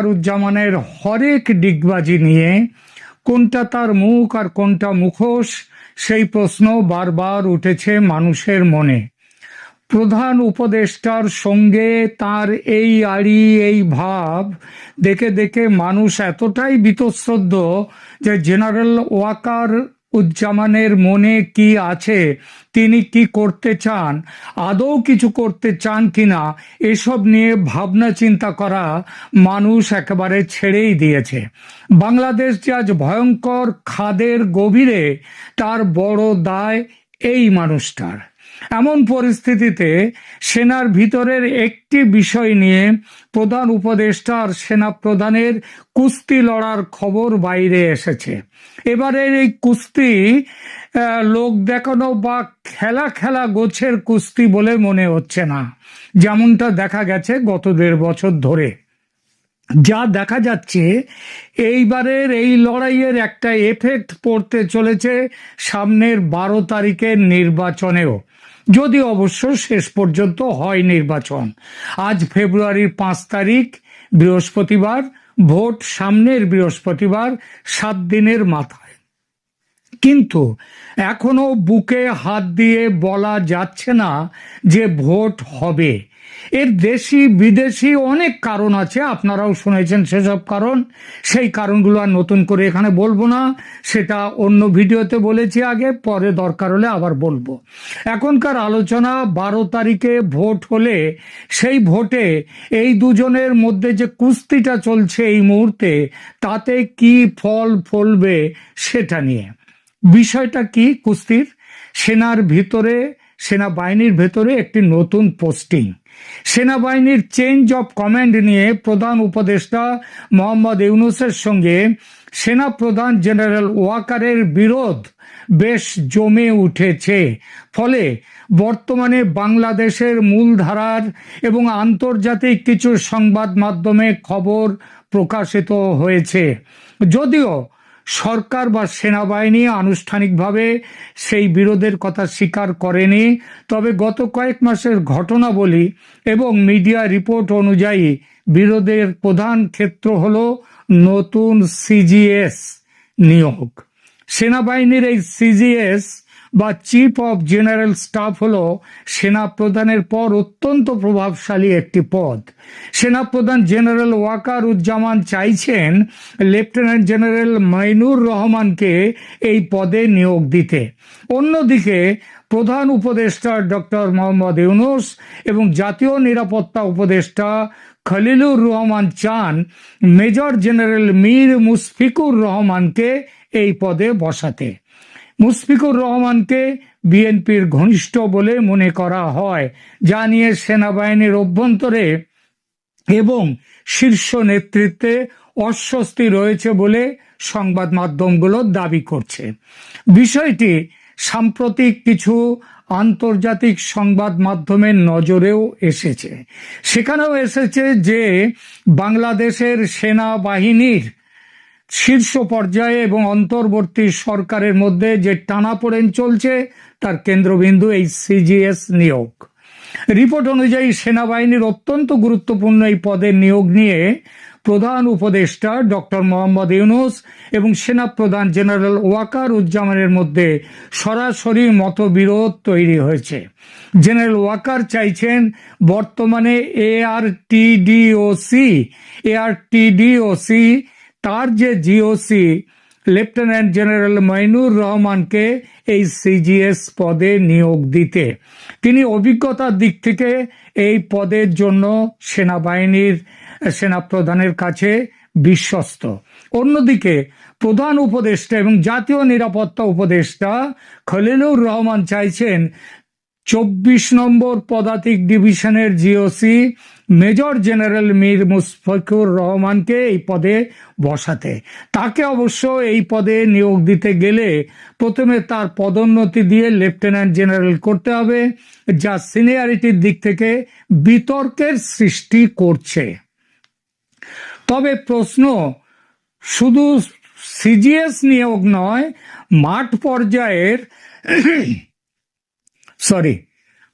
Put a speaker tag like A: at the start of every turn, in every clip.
A: ওয়াকারুজ্জামানের হরেক ডিগবাজি নিয়ে কোনটা তার মুখ আর কোনটা মুখোশ, সেই প্রশ্ন বারবার উঠেছে মানুষের মনে। প্রধান উপদেষ্টার সঙ্গে তার এই আড়ি, এই ভাব দেখে দেখে মানুষ এতটাই বীতশ্রদ্ধ যে জেনারেল ওয়াকার উজ্জামানের মনে কি আছে, তিনি কি করতে চান, আদৌ কিছু করতে চান কিনা, এসব নিয়ে ভাবনা চিন্তা করা মানুষ একেবারে ছেড়েই দিয়েছে। বাংলাদেশ যে আজ ভয়ঙ্কর খাদের গভীরে, তার বড় দায় এই মানুষটার। এমন পরিস্থিতিতে সেনার ভিতরের একটি বিষয় নিয়ে প্রধান উপদেষ্টা আর সেনা প্রধানের কুস্তি লড়ার খবর বাইরে এসেছে। এবারের এই কুস্তি লোক দেখানো বা খেলা খেলা গোছের কুস্তি বলে মনে হচ্ছে না, যেমনটা দেখা গেছে গত 1.5 বছর ধরে। যা দেখা যাচ্ছে, এইবারের এই লড়াইয়ের একটা এফেক্ট পড়তে চলেছে সামনের 12 তারিখের নির্বাচনেও, যদি অবশ্য শেষ পর্যন্ত হয় নির্বাচন। আজ ফেব্রুয়ারির 5 তারিখ, বৃহস্পতিবার, ভোট সামনের বৃহস্পতিবার, 7 দিনের মাথায়। কিন্তু এখনো বুকে হাত দিয়ে বলা যাচ্ছে না যে ভোট হবে। এর দেশি বিদেশি অনেক কারণ আছে, আপনারাও শুনেছেন সেসব কারণ। সেই কারণগুলো আর নতুন করে এখানে বলবো না, সেটা অন্য ভিডিওতে বলেছি আগে, পরে দরকার হলে আবার বলবো। এখনকার আলোচনা 12 তারিখে ভোট হলে সেই ভোটে এই দুজনের মধ্যে যে কুস্তিটা চলছে এই মুহূর্তে, তাতে কি ফল ফলবে সেটা নিয়ে। বিষয়টা কি কুস্তির? সেনাবাহিনীর ভেতরে একটি নতুন পোস্টিং, সেনাবাহিনীর চেঞ্জ অব কমান্ড নিয়ে প্রধান উপদেষ্টা মোহাম্মদ ইউনূসের সঙ্গে সেনা প্রধান জেনারেল ওয়াকারের বিরোধ বেশ জমে উঠেছে। ফলে বর্তমানে বাংলাদেশের মূলধারার এবং আন্তর্জাতিক কিছু সংবাদ মাধ্যমে খবর প্রকাশিত হয়েছে। যদিও সরকার বা সেনাবাহিনী আনুষ্ঠানিকভাবে সেই বিরোধের কথা স্বীকার করেনি, তবে গত কয়েক মাসের ঘটনাবলী এবং মিডিয়া রিপোর্ট অনুযায়ী বিরোধের প্রধান ক্ষেত্র হল নতুন সিজিএস নিয়োগ। সেনাবাহিনীর এই সিজিএস বা চিফ অফ জেনারেল স্টাফ হলো সেনা প্রধানের পর অত্যন্ত প্রভাবশালী একটি পদ। সেনাপ্রধান জেনারেল ওয়াকারুজ্জামান চাইছেন লেফটেন্যান্ট জেনারেল মাইনুর রহমানকে এই পদে নিয়োগ দিতে। অন্যদিকে প্রধান উপদেষ্টা ডক্টর মোহাম্মদ ইউনূস এবং জাতীয় নিরাপত্তা উপদেষ্টা খলিলুর রহমান চান মেজর জেনারেল মীর মুশফিকুর রহমানকে এই পদে বসাতে। মুশফিকুর রহমানকে বিএনপির ঘনিষ্ঠ বলে মনে করা হয়, যা নিয়ে সেনাবাহিনীর অভ্যন্তরে এবং শীর্ষ নেতৃত্বে অস্বস্তি রয়েছে বলে সংবাদ মাধ্যমগুলো দাবি করছে। বিষয়টি সাম্প্রতিক কিছু আন্তর্জাতিক সংবাদ মাধ্যমের নজরেও এসেছে। সেখানেও এসেছে যে বাংলাদেশের সেনাবাহিনীর শীর্ষ পর্যায়ে এবং অন্তর্বর্তী সরকারের মধ্যে যে টানাপোড়েন চলছে, তার কেন্দ্রবিন্দু এই সিজিএস নিয়োগ। রিপোর্ট অনুযায়ী সেনাবাহিনীর অত্যন্ত গুরুত্বপূর্ণ এই পদের নিয়োগ নিয়ে প্রধান উপদেষ্টা ডক্টর মোহাম্মদ ইউনূস এবং সেনা প্রধান জেনারেল ওয়াকারুজ্জামানের মধ্যে সরাসরি মতবিরোধ তৈরি হয়েছে। জেনারেল ওয়াকার চাইছেন বর্তমানে এআরটিডিওসি তার যে জিওসি লেফটেন্যান্ট জেনারেল মাইনুর রহমানকে এই সিজিএস পদে নিয়োগ দিতে। তিনি অভিজ্ঞতার দিক থেকে এই পদের জন্য সেনাপ্রধানের কাছে বিশ্বস্ত। অন্যদিকে প্রধান উপদেষ্টা এবং জাতীয় নিরাপত্তা উপদেষ্টা খলিলুর রহমান চাইছেন 24 নম্বর পদাতিক ডিভিশনের GOC major general Mir Mushfiqur রহমানকে এই পদে বসাতে। তাকে অবশ্য এই পদে নিয়োগ দিতে গেলে প্রথমে তার পদোন্নতি দিয়ে লেফটেন্যান্ট জেনারেল করতে হবে, যা সিনিয়রিটির দিক থেকে বিতর্কের সৃষ্টি করছে। তবে প্রশ্ন শুধু সিজিএস নিয়োগ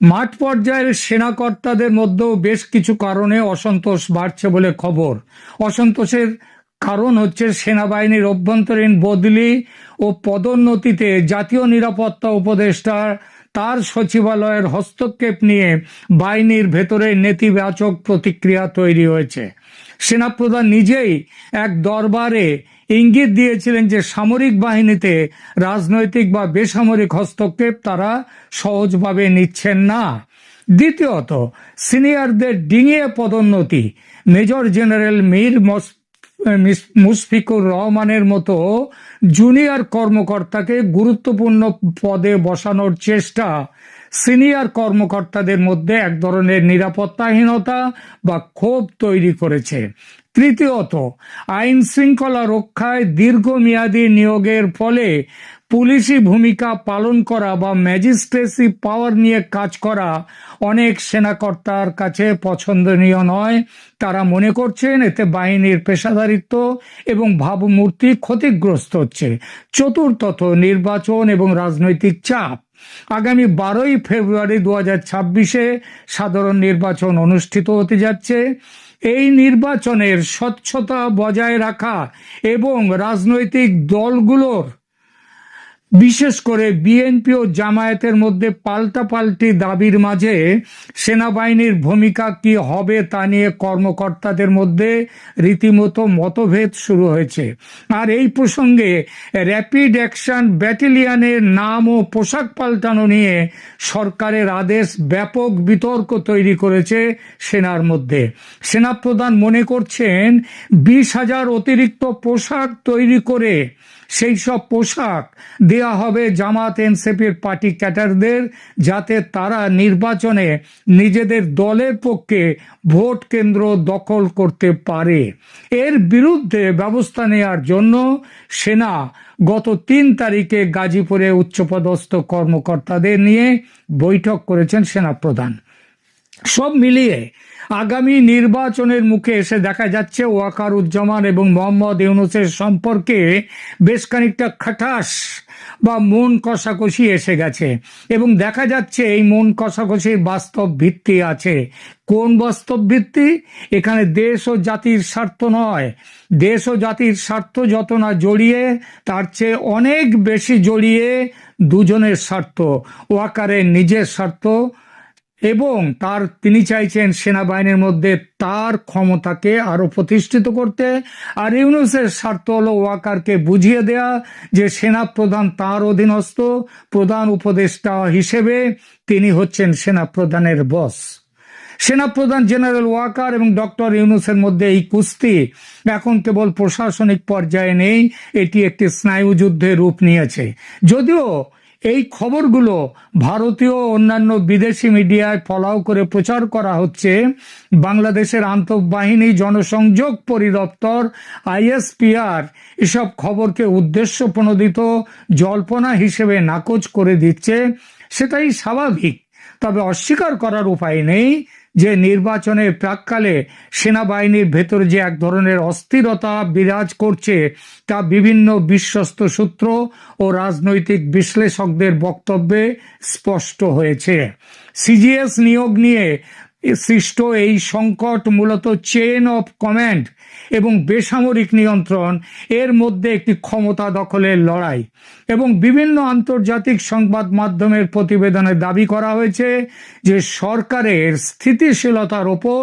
A: মাঠ পর্যায়ের সেনাকর্তাদের মধ্যেও বেশ কিছু কারণে অসন্তোষ বাড়ছে বলে খবর। অসন্তোষের কারণ হচ্ছে সেনাবাহিনীর অভ্যন্তরীণ বদলি ও পদোন্নতিতে জাতীয় নিরাপত্তা উপদেষ্টা তার সচিবালয়ের হস্তক্ষেপ নিয়ে বাহিনীর ভেতরে নেতিবাচক প্রতিক্রিয়া তৈরি হয়েছে। সেনাপ্রধান নিজেই এক দরবারে ইঙ্গিত দিয়েছিলেন যে সামরিক বাহিনীতে রাজনৈতিক বা বেসামরিক হস্তক্ষেপ তারা সহজভাবে নিচ্ছেন না। দ্বিতীয়ত, সিনিয়রদের ডিঙিয়ে পদোন্নতি, মেজর জেনারেল মীর মুশফিকুর রহমানের মতো জুনিয়র কর্মকর্তাকে গুরুত্বপূর্ণ পদে বসানোর চেষ্টা সিনিয়র কর্মকর্তাদের মধ্যে এক ধরনের নিরাপত্তাহীনতা বা ক্ষোভ তৈরি করেছে। তৃতীয়ত, আইন শৃঙ্খলা রক্ষায় দীর্ঘমেয়াদী নিয়োগের ফলে পুলিশি ভূমিকা পালন করা বা ম্যাজিস্ট্রেসি পাওয়ার নিয়ে কাজ করা অনেক সেনাকর্তার কাছে পছন্দনীয় নয়। তারা মনে করছেন এতে বাহিনীর পেশাদারিত্ব এবং ভাবমূর্তি ক্ষতিগ্রস্ত হচ্ছে। চতুর্থত, নির্বাচন এবং রাজনৈতিক চাপ। আগামী 12ই ফেব্রুয়ারি 2026-এ সাধারণ নির্বাচন অনুষ্ঠিত হতে যাচ্ছে। এই নির্বাচনের স্বচ্ছতা বজায় রাখা এবং রাজনৈতিক দলগুলোর, বিশেষ করে বিএনপি ও জামায়াতের মধ্যে পাল্টাপাল্টি দাবির মাঝে সেনাবাহিনীর ভূমিকা কি হবে তা নিয়ে কর্মকর্তাদের মধ্যে রীতিমতো মতভেদ শুরু হয়েছে। আর এই প্রসঙ্গে র্যাপিড অ্যাকশন ব্যাটালিয়নের নাম ও পোশাক পাল্টানো নিয়ে সরকারের আদেশ ব্যাপক বিতর্ক তৈরি করেছে সেনার মধ্যে। সেনাপ্রধান মনে করছেন 20,000 অতিরিক্ত পোশাক তৈরি করে সেই সব পোশাক দেয়া হবে জামাত এনসিপির পার্টি ক্যাডারদের, যাতে তারা নির্বাচনে নিজেদের দলের পক্ষে ভোট কেন্দ্র দখল করতে পারে। এর বিরুদ্ধে ব্যবস্থা নেওয়ার জন্য সেনা গত 3 তারিখে গাজীপুরে উচ্চপদস্থ কর্মকর্তাদের নিয়ে বৈঠক করেছেন সেনাপ্রধান। সব মিলিয়ে আগামী নির্বাচনের মুখে এসে দেখা যাচ্ছে ওয়াকারুজ্জামান এবং মোহাম্মদ ইউনূসের সম্পর্কে বেশ খানিকটা খাটাস বা মন কষাকষি এসে গেছে, এবং দেখা যাচ্ছে এই মন কষাকষির বাস্তব ভিত্তি আছে। কোন বাস্তব ভিত্তি? এখানে দেশ ও জাতির স্বার্থ নয়, দেশ ও জাতির স্বার্থ যত না জড়িয়ে, তার চেয়ে অনেক বেশি জড়িয়ে দুজনের স্বার্থ। ওয়াকারের নিজের স্বার্থ, এবং তিনি চাইছেন সেনাবাহিনীর মধ্যে তার ক্ষমতাকে আরো প্রতিষ্ঠিত করতে। আর ইউনূসের স্বার্থ হলো ওয়াকারকে বুঝিয়ে দেয়া যে সেনাপ্রধান তার অধীনস্থ, প্রধান উপদেষ্টা হিসেবে তিনি হচ্ছেন সেনাপ্রধানের বস। সেনাপ্রধান জেনারেল ওয়াকার এবং ডক্টর ইউনূসের মধ্যে এই কুস্তি এখন কেবল প্রশাসনিক পর্যায়ে নেই, এটি একটি স্নায়ুযুদ্ধের রূপ নিয়েছে। যদিও এই খবরগুলো ভারতীয় অন্যান্য বিদেশি মিডিয়ায় ফলাও করে প্রচার করা হচ্ছে, বাংলাদেশের আন্তঃবাহিনী জনসংযোগ পরিদপ্তর ISPR এসব খবরকে উদ্দেশ্য প্রণোদিত জল্পনা হিসেবে নাকচ করে দিচ্ছে, সেটাই স্বাভাবিক। তবে অস্বীকার করার উপায় নেই যে নির্বাচনের প্রাক্কালে সেনাবাহিনীর ভেতরে যে এক ধরনের অস্থিরতা বিরাজ করছে তা বিভিন্ন বিশ্বস্ত সূত্র ও রাজনৈতিক বিশ্লেষকদের বক্তব্যে স্পষ্ট হয়েছে। CGS নিয়োগ নিয়ে সৃষ্ট এই সংকট মূলত চেইন অফ কমান্ড এবং বেসামরিক নিয়ন্ত্রণ এর মধ্যে একটি ক্ষমতা দখলের লড়াই, এবং বিভিন্ন আন্তর্জাতিক সংবাদ মাধ্যমের প্রতিবেদনে দাবি করা হয়েছে যে সরকারের স্থিতিশীলতার ওপর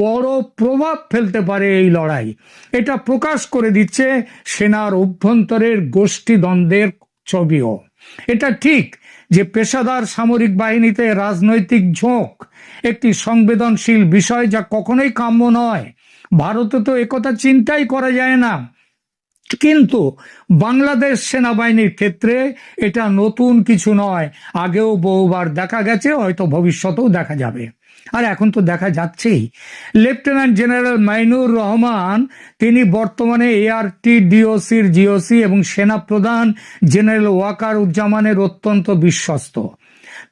A: বড় প্রভাব ফেলতে পারে এই লড়াই। এটা প্রকাশ করে দিচ্ছে সেনার অভ্যন্তরের গোষ্ঠীদ্বন্দ্বের ছবিও। এটা ঠিক যে পেশাদার সামরিক বাহিনীতে রাজনৈতিক ঝোঁক একটি সংবেদনশীল বিষয়, যা কখনোই কাম্য নয়। ভারতে তো একথা চিন্তাই করা যায় না, কিন্তু বাংলাদেশ সেনাবাহিনীর ক্ষেত্রে এটা নতুন কিছু নয়। আগেও বহুবার দেখা গেছে, হয়তো ভবিষ্যতেও দেখা যাবে, আর এখন তো দেখা যাচ্ছেই। লেফটেন্যান্ট জেনারেল মাইনুর রহমান, তিনি বর্তমানে ARTDOCর GOC এবং সেনাপ্রধান জেনারেল ওয়াকারুজ্জামানের অত্যন্ত বিশ্বস্ত।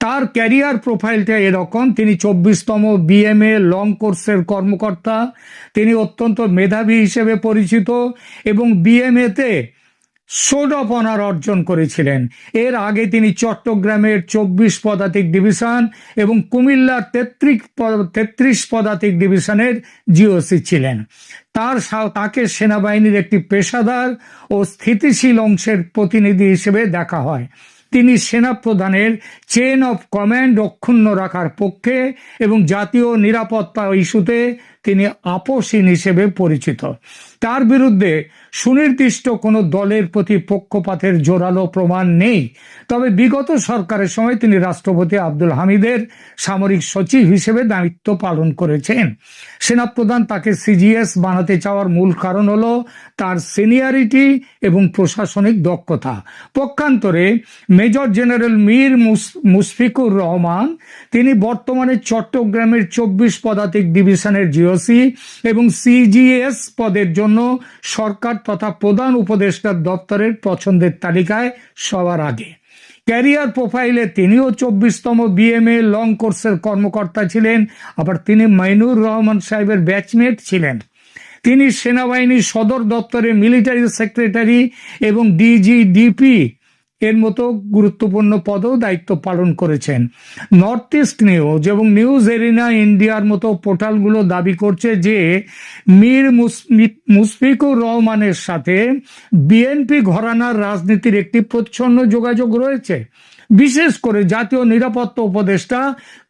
A: তার ক্যারিয়ার প্রোফাইলটা এরকম: তিনি 24তম BMA লং কোর্সের কর্মকর্তা, তিনি অত্যন্ত মেধাবী হিসেবে পরিচিত এবং BMA-তে সোর্ড অফ অনার অর্জন করেছিলেন। এর আগে তিনি চট্টগ্রামের 24 পদাতিক ডিভিশন এবং কুমিল্লার 33 পদাতিক ডিভিশনের জিওসি ছিলেন। তাকে সেনাবাহিনীর একটি পেশাদার ও স্থিতিশীল অংশের প্রতিনিধি হিসেবে দেখা হয়। তিনি সেনা প্রধানের চেইন অফ কমান্ড অক্ষুণ্ণ রাখার পক্ষে এবং জাতীয় নিরাপত্তা ইস্যুতে তিনি আপোষহীন হিসেবে পরিচিত। তার বিরুদ্ধে সুনির্দিষ্ট কোনো দলের প্রতি পক্ষপাতের জোরালো প্রমাণ নেই, তবে বিগত সরকারের সময় তিনি রাষ্ট্রপতি আব্দুল হামিদের সামরিক সচিব হিসেবে দায়িত্ব পালন করেছেন। সেনাপ্রধান তাকে সিজিএস বানাতে চাওয়ার মূল কারণ হলো তার সিনিয়রিটি এবং প্রশাসনিক দক্ষতা। পক্ষান্তরে মেজর জেনারেল মীর মুশফিকুর রহমান, তিনি বর্তমানে চট্টগ্রামের 24 পদাতিক ডিভিশনের জিওসি এবং সিজিএস পদের জন্য সরকার তথা প্রধান উপদেষ্টার দপ্তরের পছন্দের তালিকায় সবার আগে। ক্যারিয়ার প্রোফাইলে তিনিও 24তম বিএমএ লং কোর্সের কর্মকর্তা ছিলেন, আবার তিনি মাইনুর রহমান সাহেবের ব্যাচমেট ছিলেন। তিনি সেনাবাহিনীর সদর দপ্তরে মিলিটারি সেক্রেটারি এবং ডিজিডিপি এর মতো গুরুত্বপূর্ণ পদেও দায়িত্ব পালন করেছেন। নর্থ ইস্ট নিউজ এবং নিউজ এরিনা ইন্ডিয়ার মতো পোর্টালগুলো দাবি করছে যে মীর মুশফিকুর রহমানের সাথে বিএনপি ঘরানার রাজনীতির একটি প্রচ্ছন্ন যোগাযোগ রয়েছে। বিশেষ করে জাতীয় নিরাপত্তা উপদেষ্টা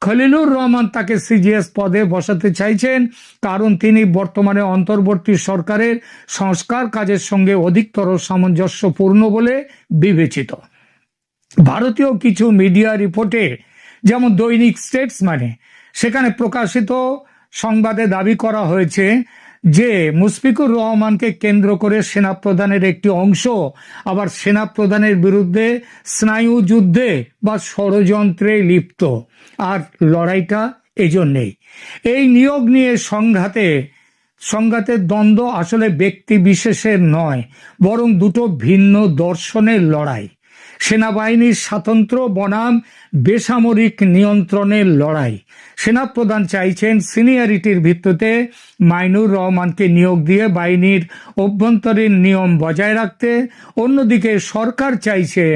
A: খলিলুর রহমান তাকে সিজিএস পদে বসাতে চাইছেন, কারণ তিনি বর্তমানে অন্তর্বর্তী সরকারের সংস্কার কাজের সঙ্গে অধিকতর সামঞ্জস্যপূর্ণ বলে বিবেচিত। ভারতীয় কিছু মিডিয়া রিপোর্টে, যেমন দৈনিক স্টেটসম্যানে, সেখানে প্রকাশিত সংবাদে দাবি করা হয়েছে যে মুশফিকুর রহমানকে কেন্দ্র করে সেনাপ্রধানের একটি অংশ আবার সেনাপ্রধানের বিরুদ্ধে স্নায়ু যুদ্ধে বা ষড়যন্ত্রে লিপ্ত, আর লড়াইটা এজন্যেই। এই নিয়োগ নিয়ে সংঘাতের দ্বন্দ্ব আসলে ব্যক্তি বিশেষের নয়, বরং দুটো ভিন্ন দর্শনের লড়াই। সেনাবাহিনীর স্বাতন্ত্র্য বনাম বেসামরিক নিয়ন্ত্রণের লড়াই। সেনাপ্রধান চাইছেন সিনিয়রিটির ভিত্তিতে মাইনুর রহমানকে নিয়োগ দিয়ে বাহিনীর অভ্যন্তরীণ নিয়ম বজায় রাখতে, অন্যদিকে সরকার চাইছে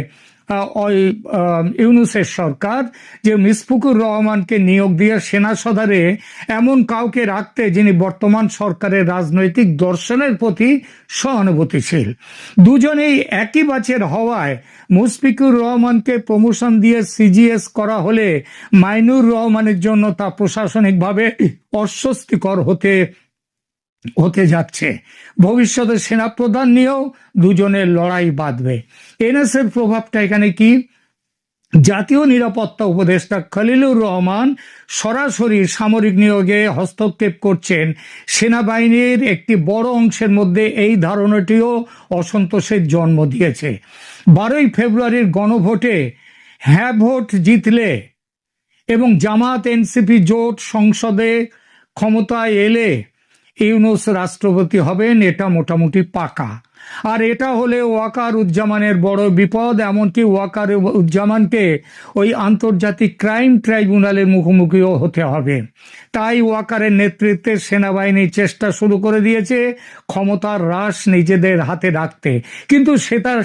A: ইউনূসের সরকার যে মুশফিকুর রহমানকে নিয়োগ দিয়ে সেনা সদরে এমন কাউকে রাখতে যিনি বর্তমান সরকারের রাজনৈতিক দর্শনের প্রতি সহানুভূতিশীল। দুজনেই একই ব্যাচের হওয়ায় মুশফিকুর রহমানকে প্রমোশন দিয়ে সিজিএস করা হলে মাইনুর রহমানের জন্য তা প্রশাসনিকভাবে অস্বস্তিকর হতে যাচ্ছে। ভবিষ্যতে সেনাপ্রধান নিয়েও দুজনের লড়াই বাঁধবে। এনএসএর প্রভাবটা এখানে কি? জাতীয় নিরাপত্তা উপদেষ্টা খলিলুর রহমান সরাসরি সামরিক নিয়োগে হস্তক্ষেপ করছেন। সেনাবাহিনীর একটি বড় অংশের মধ্যে এই ধারণাটিও অসন্তোষের জন্ম দিয়েছে। 12ই ফেব্রুয়ারির গণভোটে হ্যাঁ ভোট জিতলে এবং জামাত এনসিপি জোট সংসদে ক্ষমতায় এলে ইউনূস রাষ্ট্রপতি হবেন, এটা মোটামুটি পাকা। আর এটা হলে ওয়াকারুজ্জামানের বড় বিপদ। এমনকি ওয়াকারুজ্জামানকে ওই আন্তর্জাতিক ক্রাইম ট্রাইব্যুনালের মুখোমুখিও হতে হবে। তাই ওয়াকারের নেতৃত্বে সেনাবাহিনী চেষ্টা শুরু করে দিয়েছে ক্ষমতার হ্রাস নিজেদের হাতে রাখতে। কিন্তু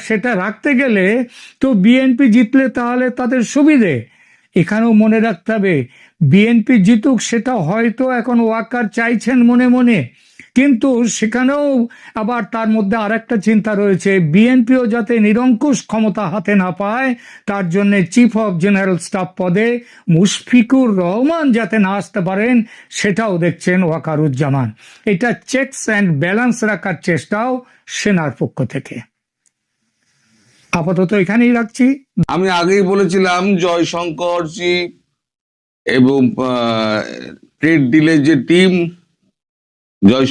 A: সেটা রাখতে গেলে তো বিএনপি জিতলে তাহলে তাদের সুবিধে। এখানেও মনে রাখতে হবে, বিএনপি জিতুক সেটা হয়তো এখন ওয়াকার চাইছেন মনে মনে, কিন্তু সেখানেও আবার তার মধ্যে আরেকটা চিন্তা রয়েছে, বিএনপিও যাতে নিরঙ্কুশ ক্ষমতা হাতে না পায়, তার জন্য চিফ অফ জেনারেল স্টাফ পদে মুশফিকুর রহমান যাতে না আসতে পারেন, সেটাও দেখছেন ওয়াকারুজ্জামান। এটা চেকস অ্যান্ড ব্যালেন্স রাখার চেষ্টাও সেনার পক্ষ থেকে। আপাতত এখানেই রাখছি।
B: আমি আগেই বলেছিলাম জয়শঙ্কর জি এবং ট্রেড ডিলের যে টিম, জয়